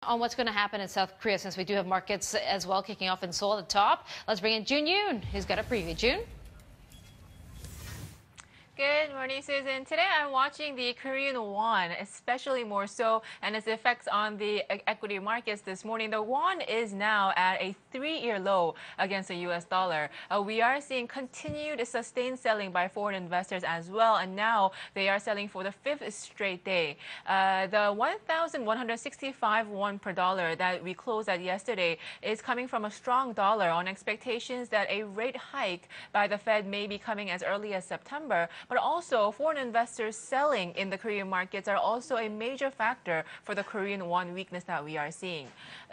On what's going to happen in South Korea, since we do have markets as well kicking off in Seoul at the top. Let's bring in Yoon, who's got a preview. June? Good morning, Susan. Today I'm watching the Korean won, especially more so, and its effects on the equity markets this morning. The won is now at a 3-year low against the U.S. dollar. We are seeing continued sustained selling by foreign investors as well, and now they are selling for the 5th straight day. The 1,165 won per dollar that we closed at yesterday is coming from a strong dollar on expectations that a rate hike by the Fed may be coming as early as September. But also, foreign investors selling in the Korean markets are also a major factor for the Korean won weakness that we are seeing.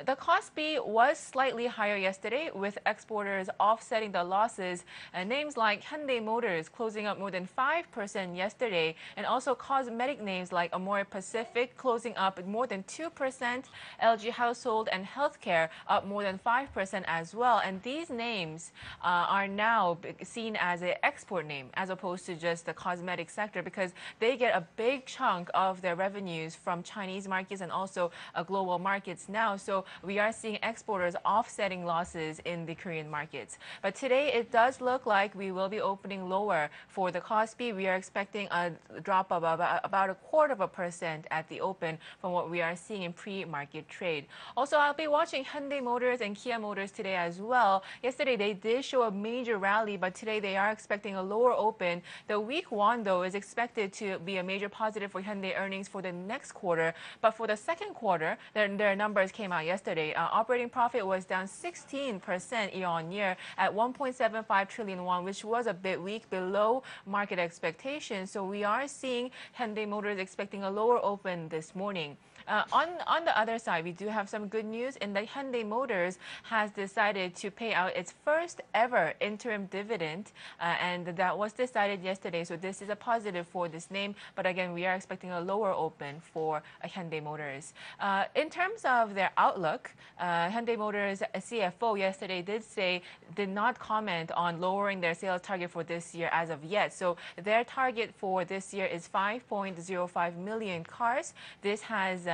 The Kospi was slightly higher yesterday, with exporters offsetting the losses. Names like Hyundai Motors closing up more than 5% yesterday, and also cosmetic names like Amore Pacific closing up more than 2%, LG Household and Healthcare up more than 5% as well. And these names are now seen as an export name as opposed to just the cosmetic sector, because they get a big chunk of their revenues from Chinese markets and also global markets now. So we are seeing exporters offsetting losses in the Korean markets. But today it does look like we will be opening lower for the Kospi. We are expecting a drop of about 0.25% at the open from what we are seeing in pre-market trade. Also, I'll be watching Hyundai Motors and Kia Motors today as well. Yesterday they did show a major rally, but today they are expecting a lower open. The weak won, though, is expected to be a major positive for Hyundai earnings for the next quarter. But for the second quarter, their numbers came out yesterday. Operating profit was down 16% year-on-year at 1.75 trillion won, which was a bit weak, below market expectations. So we are seeing Hyundai Motors expecting a lower open this morning. On the other side, we do have some good news in that Hyundai Motors has decided to pay out its first ever interim dividend, and that was decided yesterday. So this is a positive for this name. But again, we are expecting a lower open for Hyundai Motors. In terms of their outlook, Hyundai Motors CFO yesterday did not comment on lowering their sales target for this year as of yet. So their target for this year is 5.05 million cars. This has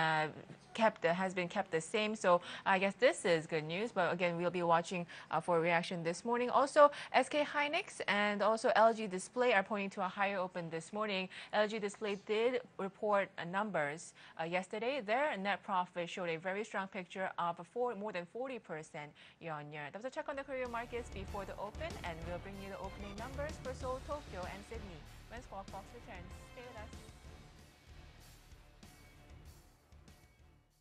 been kept the same. So I guess this is good news. But again, we'll be watching for a reaction this morning. Also, SK Hynix and also LG Display are pointing to a higher open this morning. LG Display did report numbers yesterday. Their net profit showed a very strong picture of more than 40% year-on-year. That was a check on the Korean markets before the open, and we'll bring you the opening numbers for Seoul, Tokyo, and Sydney when Squawk Box returns. Stay with us.